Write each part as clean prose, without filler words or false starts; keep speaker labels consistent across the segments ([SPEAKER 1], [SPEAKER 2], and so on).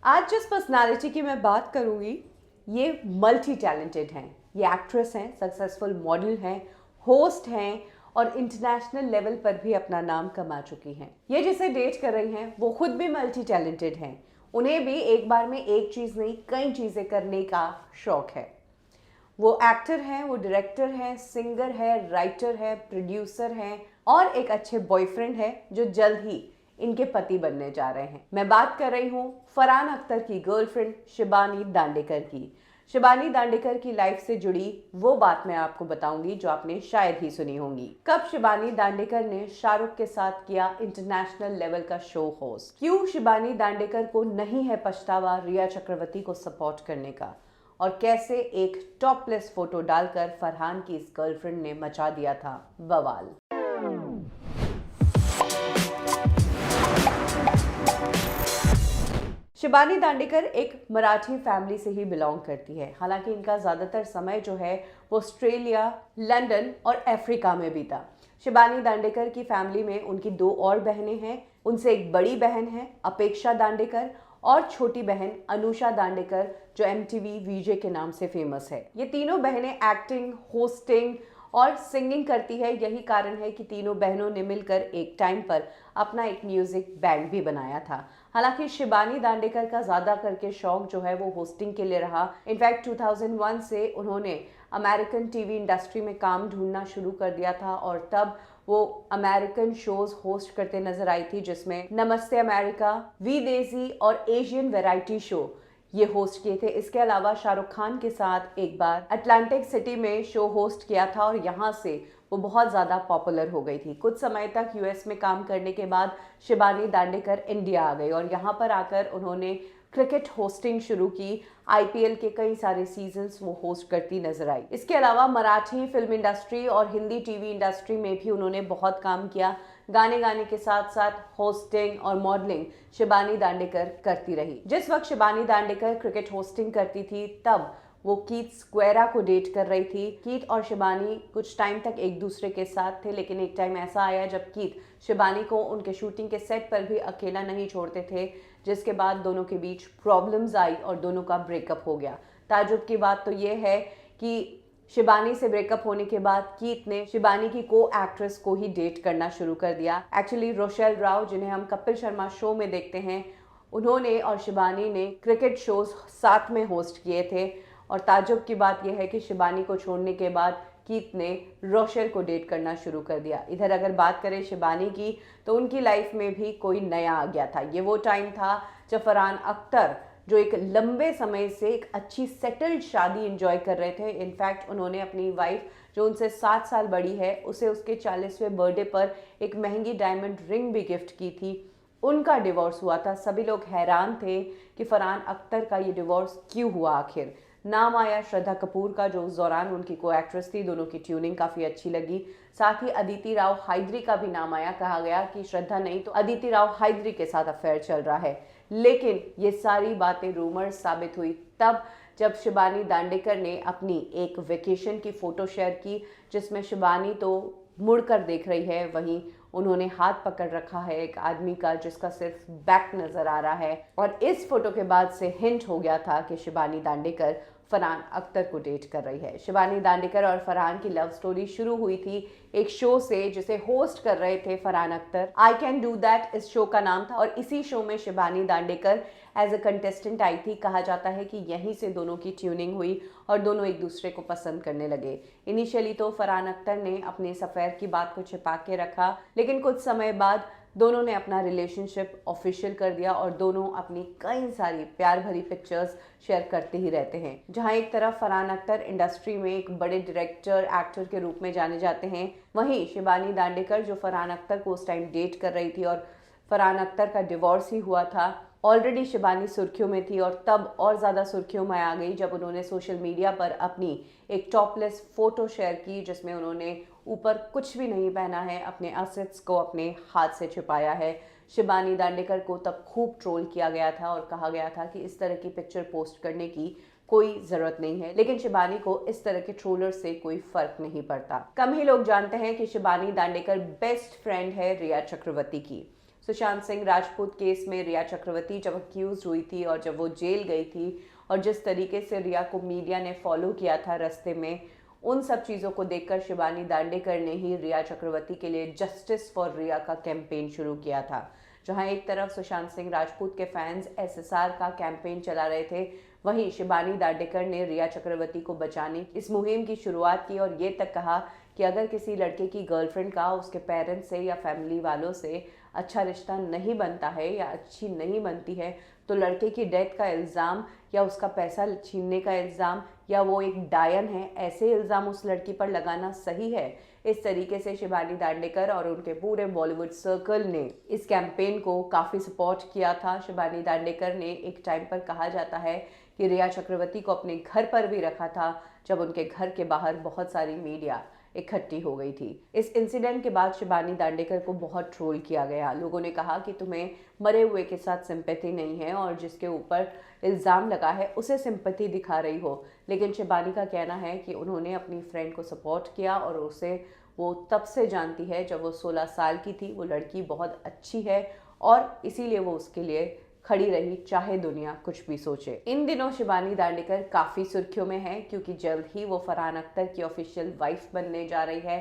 [SPEAKER 1] आज जिस पर्सनालिटी की मैं बात करूंगी ये मल्टी टैलेंटेड हैं। ये एक्ट्रेस हैं, सक्सेसफुल मॉडल हैं, होस्ट हैं और इंटरनेशनल लेवल पर भी अपना नाम कमा चुकी हैं। ये जिसे डेट कर रही हैं वो खुद भी मल्टी टैलेंटेड हैं। उन्हें भी एक बार में एक चीज़ नहीं कई चीज़ें करने का शौक है। वो एक्टर हैं, वो डायरेक्टर हैं, सिंगर है, राइटर है, प्रोड्यूसर हैं और एक अच्छे बॉयफ्रेंड है जो जल्द ही इनके पति बनने जा रहे हैं। मैं बात कर रही हूँ फरहान अख्तर की गर्लफ्रेंड शिबानी दांडेकर की। शिबानी दांडेकर की लाइफ से जुड़ी वो बात मैं आपको बताऊंगी जो आपने शायद ही सुनी होंगी। कब शिबानी दांडेकर ने शाहरुख के साथ किया इंटरनेशनल लेवल का शो होस्ट? क्यों शिबानी दांडेकर को नहीं है पछतावा रिया चक्रवर्ती को सपोर्ट करने का? और कैसे एक टॉपलेस फोटो डालकर फरहान की इस गर्लफ्रेंड ने मचा दिया था बवाल। शिबानी दांडेकर एक मराठी फैमिली से ही बिलोंग करती है। हालांकि इनका ज़्यादातर समय जो है वो ऑस्ट्रेलिया, लंदन और अफ्रीका में बीता। शिबानी दांडेकर की फैमिली में उनकी दो और बहनें हैं। उनसे एक बड़ी बहन है अपेक्षा दांडेकर और छोटी बहन अनुषा दांडेकर जो MTV वीजे के नाम से फेमस है। ये तीनों बहनें एक्टिंग, होस्टिंग और सिंगिंग करती है। यही कारण है कि तीनों बहनों ने मिलकर एक टाइम पर अपना एक म्यूजिक बैंड भी बनाया था। हालांकि शिबानी दांडेकर का ज़्यादा करके शौक जो है वो होस्टिंग के लिए रहा। इनफैक्ट 2001 से उन्होंने अमेरिकन टीवी इंडस्ट्री में काम ढूंढना शुरू कर दिया था और तब वो अमेरिकन शोज होस्ट करते नजर आई थी, जिसमें नमस्ते अमेरिका, वी देसी और एशियन वैरायटी शो ये होस्ट किए थे। इसके अलावा शाहरुख खान के साथ एक बार अटलांटिक सिटी में शो होस्ट किया था और यहाँ से वो बहुत ज़्यादा पॉपुलर हो गई थी। कुछ समय तक US में काम करने के बाद शिबानी दांडेकर इंडिया आ गई और यहाँ पर आकर उन्होंने क्रिकेट होस्टिंग शुरू की। IPL के कई सारे सीजन्स वो होस्ट करती नजर आई। इसके अलावा मराठी फिल्म इंडस्ट्री और हिंदी टीवी इंडस्ट्री में भी उन्होंने बहुत काम किया। गाने गाने के साथ साथ होस्टिंग और मॉडलिंग शिबानी दांडेकर करती रही। जिस वक्त शिबानी दांडेकर क्रिकेट होस्टिंग करती थी तब वो कीथ स्क्वेरा को डेट कर रही थी। कीथ और शिबानी कुछ टाइम तक एक दूसरे के साथ थे, लेकिन एक टाइम ऐसा आया जब कीथ शिबानी को उनके शूटिंग के सेट पर भी अकेला नहीं छोड़ते थे, जिसके बाद दोनों के बीच प्रॉब्लम्स आई और दोनों का ब्रेकअप हो गया। ताज्जुब की बात तो ये है कि शिबानी से ब्रेकअप होने के बाद कीथ ने शिबानी की को एक्ट्रेस को ही डेट करना शुरू कर दिया। एक्चुअली रोशेल राव, जिन्हें हम कपिल शर्मा शो में देखते हैं, उन्होंने और शिबानी ने क्रिकेट शोज साथ में होस्ट किए थे। और ताज्जुब की बात यह है कि शिबानी को छोड़ने के बाद कीथ ने रोशेल को डेट करना शुरू कर दिया। इधर अगर बात करें शिबानी की तो उनकी लाइफ में भी कोई नया आ गया था। ये वो टाइम था जब फरहान अख्तर, जो एक लंबे समय से एक अच्छी सेटल्ड शादी एंजॉय कर रहे थे, इनफैक्ट उन्होंने अपनी वाइफ जो उनसे 7 साल बड़ी है उसे उसके 40वें बर्थडे पर एक महंगी डायमंड रिंग भी गिफ्ट की थी। उनका डिवोर्स हुआ था। सभी लोग हैरान थे कि फरहान अख्तर का ये डिवोर्स क्यों हुआ आखिर। नाम आया श्रद्धा कपूर का, जो उस दौरान उनकी को एक्ट्रेस थी। दोनों की ट्यूनिंग काफ़ी अच्छी लगी। साथ ही अदिति राव हायद्री का भी नाम आया। कहा गया कि श्रद्धा नहीं तो अदिति राव हायद्री के साथ अफेयर चल रहा है। लेकिन ये सारी बातें रूमर्स साबित हुई तब जब शिबानी दांडेकर ने अपनी एक वेकेशन की फ़ोटो शेयर की, जिसमें शिबानी तो मुड़कर देख रही है, वहीं उन्होंने हाथ पकड़ रखा है एक आदमी का जिसका सिर्फ बैक नज़र आ रहा है। और इस फोटो के बाद से हिंट हो गया था कि शिबानी दांडेकर फरहान अख्तर को डेट कर रही है। शिबानी दांडेकर और फरहान की लव स्टोरी शुरू हुई थी एक शो से जिसे होस्ट कर रहे थे Farhan Akhtar. I can do that इस शो का नाम था और इसी शो में Shibani Dandekar as a contestant आई थी। कहा जाता है कि यहीं से दोनों की ट्यूनिंग हुई और दोनों एक दूसरे को पसंद करने लगे। इनिशियली तो फरहान अख्तर ने अपने इस अफेयर की बात को छिपा के रखा, लेकिन कुछ समय बाद दोनों ने अपना रिलेशनशिप ऑफिशियल कर दिया और दोनों अपनी कई सारी प्यार भरी पिक्चर्स शेयर करते ही रहते हैं। जहां एक तरफ फरहान अख्तर इंडस्ट्री में एक बड़े डायरेक्टर, एक्टर के रूप में जाने जाते हैं, वहीं शिबानी दांडेकर जो फरहान अख्तर को उस टाइम डेट कर रही थी और फरहान अख्तर का डिवोर्स ही हुआ था, ऑलरेडी शिबानी सुर्खियों में थी और तब और ज़्यादा सुर्खियों में आ गई जब उन्होंने सोशल मीडिया पर अपनी एक टॉपलेस फोटो शेयर की, जिसमें उन्होंने ऊपर कुछ भी नहीं पहना है, अपने असेट्स को अपने हाथ से छिपाया है। शिबानी दांडेकर को तब खूब ट्रोल किया गया था और कहा गया था कि इस तरह की पिक्चर पोस्ट करने की कोई ज़रूरत नहीं है, लेकिन शिबानी को इस तरह के ट्रोलर से कोई फर्क नहीं पड़ता। कम ही लोग जानते हैं कि शिबानी दांडेकर बेस्ट फ्रेंड है रिया चक्रवर्ती की। सुशांत सिंह राजपूत केस में रिया चक्रवर्ती जब अक्यूज हुई थी और जब वो जेल गई थी और जिस तरीके से रिया को मीडिया ने फॉलो किया था रास्ते में, उन सब चीज़ों को देखकर शिबानी दांडेकर ने ही रिया चक्रवर्ती के लिए जस्टिस फॉर रिया का कैंपेन शुरू किया था। जहां एक तरफ सुशांत सिंह राजपूत के फैंस एसएसआर का कैंपेन चला रहे थे, वहीं शिबानी दांडेकर ने रिया चक्रवर्ती को बचाने इस मुहिम की शुरुआत की और ये तक कहा कि अगर किसी लड़के की गर्लफ्रेंड का उसके पेरेंट्स से या फैमिली वालों से अच्छा रिश्ता नहीं बनता है या अच्छी नहीं बनती है, तो लड़के की डेथ का इल्ज़ाम या उसका पैसा छीनने का इल्ज़ाम या वो एक डायन है, ऐसे इल्ज़ाम उस लड़की पर लगाना सही है। इस तरीके से शिबानी दांडेकर और उनके पूरे बॉलीवुड सर्कल ने इस कैंपेन को काफ़ी सपोर्ट किया था। शिबानी दांडेकर ने एक टाइम पर कहा जाता है कि रिया चक्रवर्ती को अपने घर पर भी रखा था जब उनके घर के बाहर बहुत सारी मीडिया इकट्ठी हो गई थी। इस इंसिडेंट के बाद शिबानी दांडेकर को बहुत ट्रोल किया गया। लोगों ने कहा कि तुम्हें मरे हुए के साथ सिंपैथी नहीं है और जिसके ऊपर इल्ज़ाम लगा है उसे सिंपैथी दिखा रही हो। लेकिन शिबानी का कहना है कि उन्होंने अपनी फ्रेंड को सपोर्ट किया और उसे वो तब से जानती है जब वो 16 साल की थी। वो लड़की बहुत अच्छी है और इसीलिए वो उसके लिए खड़ी रही, चाहे दुनिया कुछ भी सोचे। इन दिनों शिबानी दांडेकर काफ़ी सुर्खियों में है क्योंकि जल्द ही वो फरहान अख्तर की ऑफिशियल वाइफ बनने जा रही है।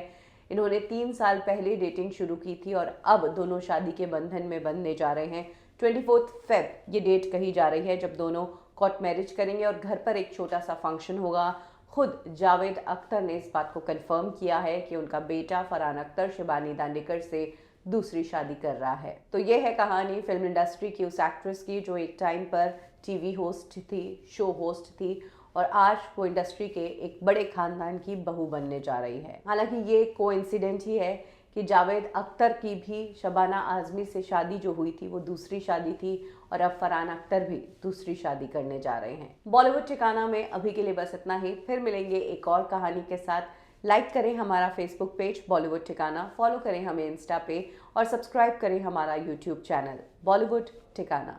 [SPEAKER 1] इन्होंने 3 साल पहले डेटिंग शुरू की थी और अब दोनों शादी के बंधन में बंधने जा रहे हैं। 24 फेब ये डेट कही जा रही है जब दोनों कोर्ट मैरिज करेंगे और घर पर एक छोटा सा फंक्शन होगा। खुद जावेद अख्तर ने इस बात को कंफर्म किया है कि उनका बेटा फरहान अख्तर शिबानी दांडेकर से दूसरी शादी कर रहा है। तो ये है कहानी फिल्म इंडस्ट्री की उस एक्ट्रेस की जो एक टाइम पर टीवी होस्ट थी, शो होस्ट थी और आज वो इंडस्ट्री के एक बड़े खानदान की बहू बनने जा रही है। हालांकि ये कोइंसिडेंट ही है कि जावेद अख्तर की भी शबाना आजमी से शादी जो हुई थी वो दूसरी शादी थी और अब फरहान अख्तर भी दूसरी शादी करने जा रहे हैं। बॉलीवुड ठिकाना में अभी के लिए बस इतना ही। फिर मिलेंगे एक और कहानी के साथ। लाइक करें हमारा फेसबुक पेज बॉलीवुड ठिकाना, फॉलो करें हमें इंस्टा पे और सब्सक्राइब करें हमारा यूट्यूब चैनल बॉलीवुड ठिकाना।